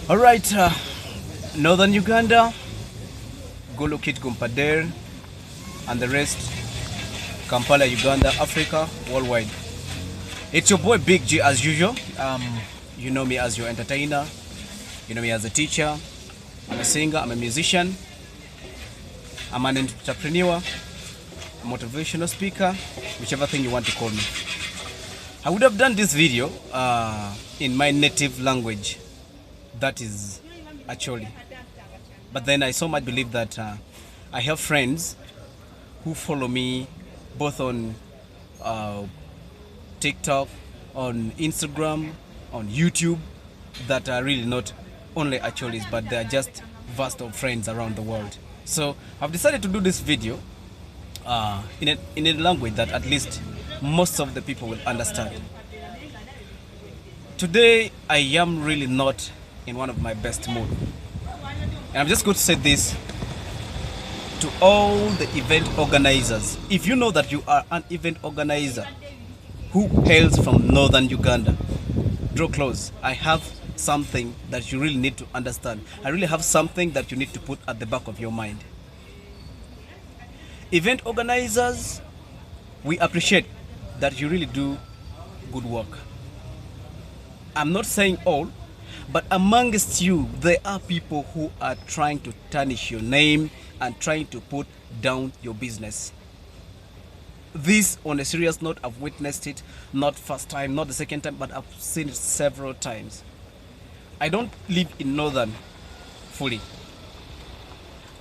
All right, Northern Uganda, Golokit Gumpader, and the rest, Kampala, Uganda, Africa, worldwide. It's your boy Big G as usual. You know me as your entertainer. You know me as a teacher. I'm a singer. I'm a musician. I'm an entrepreneur, a motivational speaker, whichever thing you want to call me. I would have done this video in my native language, that is Acholi. But then I so much believe that I have friends who follow me both on TikTok, on Instagram, on YouTube, that are really not only Acholis, but they are just vast of friends around the world. So I've decided to do this video in a language that at least most of the people will understand. Today I am really not in one of my best mood, and I'm just going to say this to all the event organizers. If you know that you are an event organizer who hails from Northern Uganda, draw close. I have something that you really need to understand. I really have something that you need to put at the back of your mind. Event organizers, we appreciate that you really do good work. I'm not saying all, but amongst you, there are people who are trying to tarnish your name and trying to put down your business. This, on a serious note, I've witnessed it, not first time, not the second time, but I've seen it several times. I don't live in Northern fully,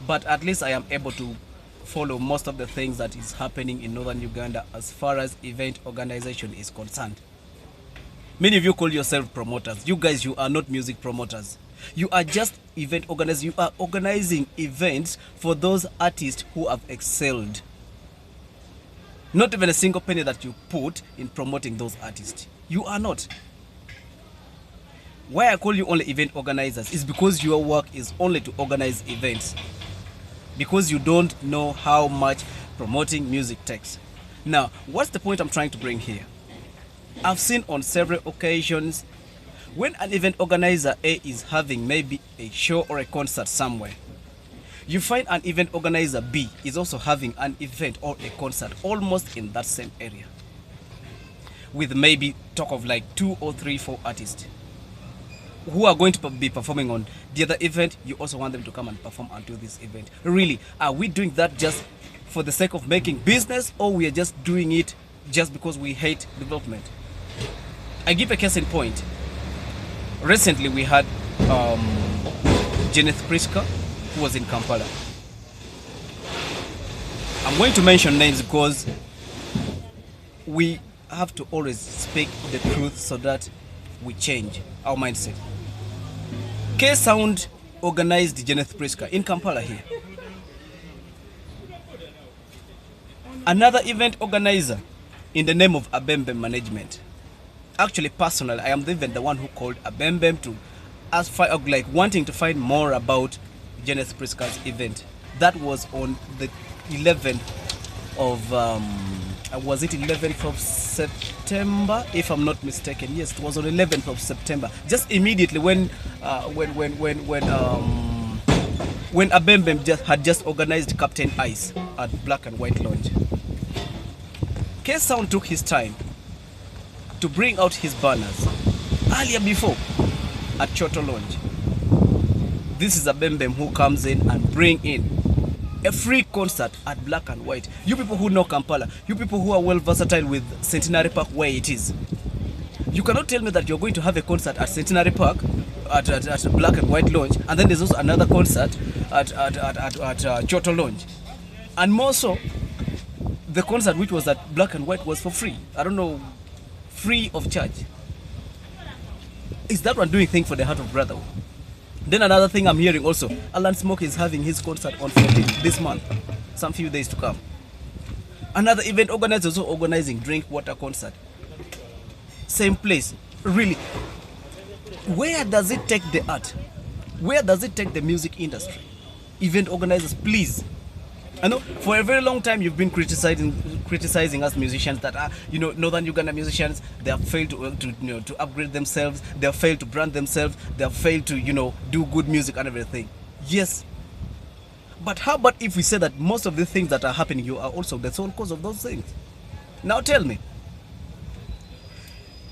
but at least I am able to follow most of the things that is happening in Northern Uganda as far as event organization is concerned. Many of you call yourself promoters. You guys, you are not music promoters. You are just event organizers. You are organizing events for those artists who have excelled. Not even a single penny that you put in promoting those artists. You are not. Why I call you only event organizers is because your work is only to organize events. Because you don't know how much promoting music takes. Now, what's the point I'm trying to bring here? I've seen on several occasions when an event organizer A is having maybe a show or a concert somewhere, you find an event organizer B is also having an event or a concert almost in that same area, with maybe talk of like 2 or 3, 4 artists who are going to be performing on the other event. You also want them to come and perform onto this event. Really, are we doing that just for the sake of making business, or we are just doing it just because we hate development? I give a case in point. Recently we had jealous.Big, who was in Kampala. I'm going to mention names because we have to always speak the truth so that we change our mindset. K-Sound organized jealous.Big in Kampala here. Another event organizer in the name of Abembem Management. Actually, personally, I am even the one who called Abembem to ask for, like, wanting to find more about jealous.Big's event. That was on the 11th of was it 11th of September, if I'm not mistaken? Yes, it was on 11th of September. Just immediately when Abembem had just organized Captain Ice at Black and White Lounge. K-Sound took his time to bring out his banners earlier before at Choto Lounge. This is Abembem who comes in and bring in a free concert at Black and White. You people who know Kampala, you people who are well versatile with Centenary Park where it is, you cannot tell me that you're going to have a concert at Centenary Park at Black and White Lounge, and then there's also another concert at Choto Lounge. And more so, the concert which was at Black and White was for free. I don't know, free of charge. Is that one doing thing for the heart of brotherhood? Then another thing I'm hearing also, Alan Smoke is having his concert on 14th this month, some few days to come. Another event organizer is also organizing drink water concert. Same place. Really, where does it take the art? Where does it take the music industry? Event organizers, please, I know for a very long time you've been criticizing us musicians that are, Northern Uganda musicians. They have failed to upgrade themselves. They have failed to brand themselves. They have failed to do good music and everything. Yes, but how about if we say that most of the things that are happening, you are also the sole cause of those things? Now tell me,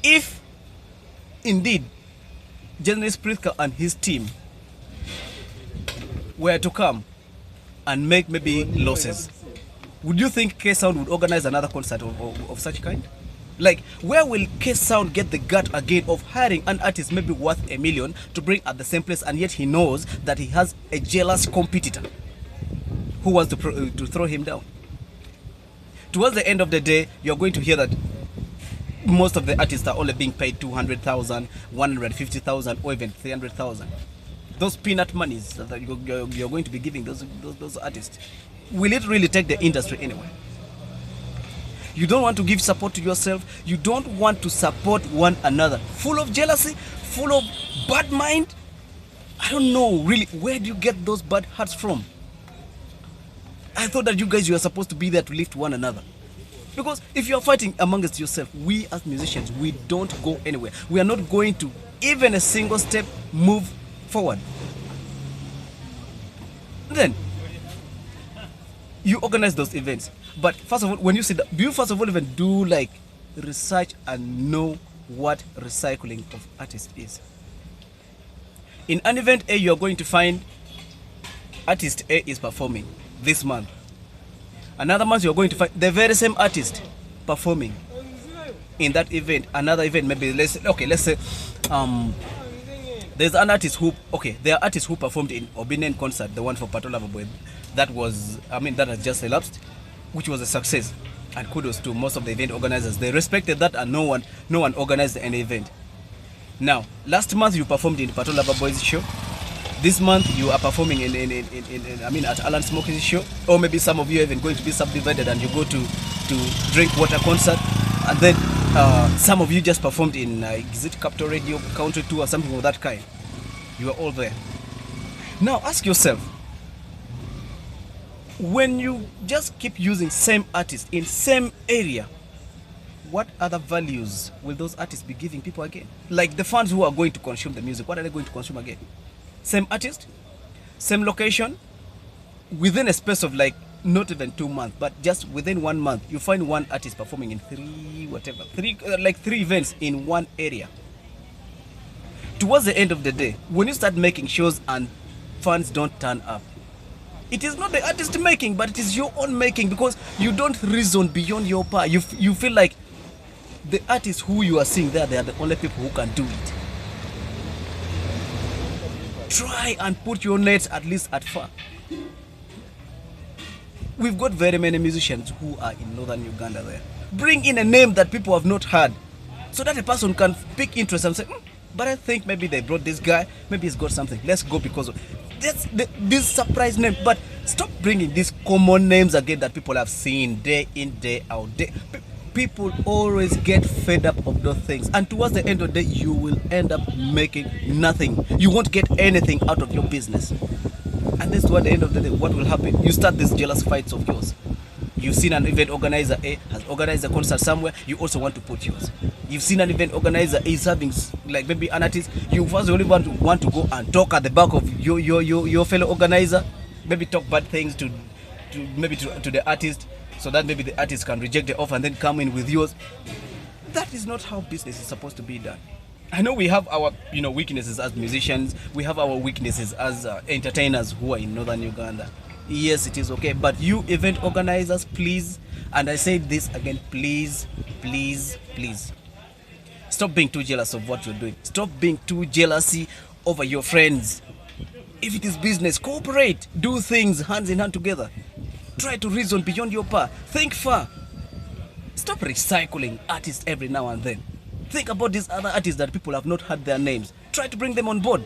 if indeed General Pritzker and his team were to come and make maybe losses, would you think K-Sound would organize another concert of such kind? Like, where will K-Sound get the gut again of hiring an artist maybe worth $1 million to bring at the same place, and yet he knows that he has a jealous competitor who wants to throw him down? Towards the end of the day, you're going to hear that most of the artists are only being paid 200,000, 150,000, or even 300,000. Those peanut monies that you're going to be giving those artists, will it really take the industry anywhere? You don't want to give support to yourself. You don't want to support one another. Full of jealousy, full of bad mind. I don't know really, where do you get those bad hearts from? I thought that you guys were supposed to be there to lift one another. Because if you are fighting amongst yourself, we as musicians, we don't go anywhere. We are not going to even a single step move forward. Then you organize those events, but first of all, when you see that, do you first of all even do like research and know what recycling of artists is? In an event A, you are going to find artist A is performing this month. Another month you are going to find the very same artist performing in that event. Another event, maybe let's say there's an artist who, there are artists who performed in Obinen concert, the one for Patola Boy. That has just elapsed, which was a success. And kudos to most of the event organizers. They respected that, and no one organized any event. Now, last month you performed in Patola Boy's show. This month you are performing at Alan Smokey's show. Or maybe some of you are even going to be subdivided and you go to Drink Water concert. And then some of you just performed in is it Capital Radio Country 2 or something of that kind. You are all there. Now ask yourself, when you just keep using same artists in same area, what other values will those artists be giving people again? Like the fans who are going to consume the music, what are they going to consume again? Same artist, same location, within a space of like not even 2 months, but just within 1 month, you find one artist performing in three events in one area. Towards the end of the day, when you start making shows and fans don't turn up, it is not the artist making, but it is your own making, because you don't reason beyond your power. You feel like the artists who you are seeing there, they are the only people who can do it. Try and put your nets at least at far. We've got very many musicians who are in Northern Uganda there. Bring in a name that people have not heard, so that a person can pick interest and say, but I think maybe they brought this guy, maybe he's got something. Let's go because of this surprise name. But stop bringing these common names again that people have seen day in, day out. People always get fed up of those things, and towards the end of the day, you will end up making nothing. You won't get anything out of your business. And that's what, at the end of the day, what will happen? You start these jealous fights of yours. You've seen an event organizer A has organized a concert somewhere, you also want to put yours. You've seen an event organizer A is having like maybe an artist, you first only want to go and talk at the back of your fellow organizer, maybe talk bad things to the artist, so that maybe the artist can reject the offer and then come in with yours. That is not how business is supposed to be done. I know we have our weaknesses as musicians, we have our weaknesses as entertainers who are in Northern Uganda. Yes, it is okay, but you event organizers, please, and I say this again, please, stop being too jealous of what you're doing. Stop being too jealousy over your friends. If it is business, cooperate, do things hands in hand together. Try to reason beyond your power. Think far. Stop recycling artists every now and then. Think about these other artists that people have not heard their names. Try to bring them on board.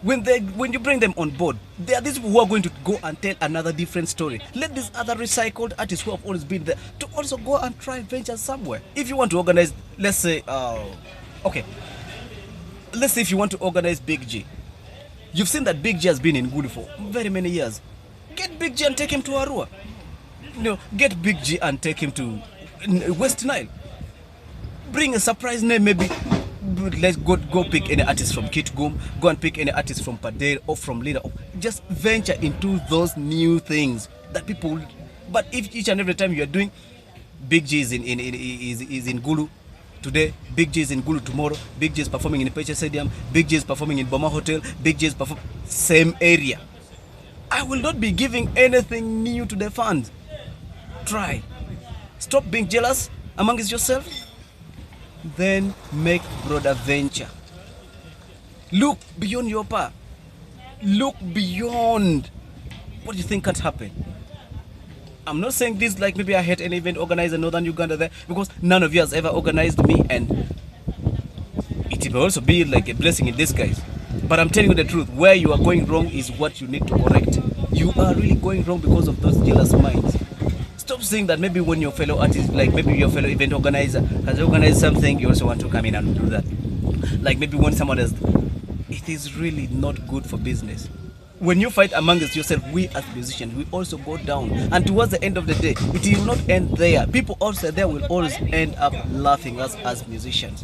When you bring them on board, there are these people who are going to go and tell another different story. Let these other recycled artists who have always been there to also go and try venture somewhere. If you want to organize, let's say if you want to organize Big G. You've seen that Big G has been in Gulu for very many years. Get Big G and take him to Arua. Get Big G and take him to West Nile. Bring a surprise name, maybe. Let's go pick any artist from Kitgum, go and pick any artist from Padere or from Lina. Just venture into those new things that people. But if each and every time you are doing, Big G is in Gulu today, Big G is in Gulu tomorrow, Big G is performing in Peche Stadium, Big G is performing in Boma Hotel, Big G is performing same area. I will not be giving anything new to the fans. Try. Stop being jealous amongst yourself. Then make broader venture. Look beyond your power. Look beyond what you think can't happen. I'm not saying this like maybe I hate any event organizer in Northern Uganda there, because none of you has ever organized me, and it will also be like a blessing in disguise. But I'm telling you the truth, where you are going wrong is what you need to correct. You are really going wrong because of those jealous minds. Stop saying that maybe when your fellow artist, like maybe your fellow event organizer has organized something, you also want to come in and do that. Like maybe when someone has, it is really not good for business. When you fight amongst yourself, we as musicians, we also go down. And towards the end of the day, it will not end there. People also there will always end up laughing us as musicians.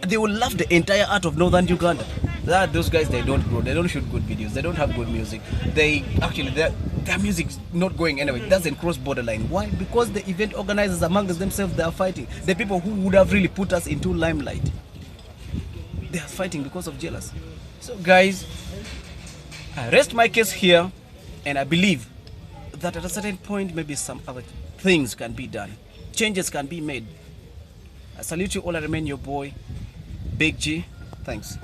They will laugh the entire art of Northern Uganda. Those guys, they don't grow, they don't shoot good videos, they don't have good music. They actually, their music's not going anywhere. It doesn't cross borderline. Why? Because the event organizers amongst themselves, they are fighting. The people who would have really put us into limelight, they are fighting because of jealousy. So guys, I rest my case here, and I believe that at a certain point, maybe some other things can be done. Changes can be made. I salute you all. I remain your boy, Big G. Thanks.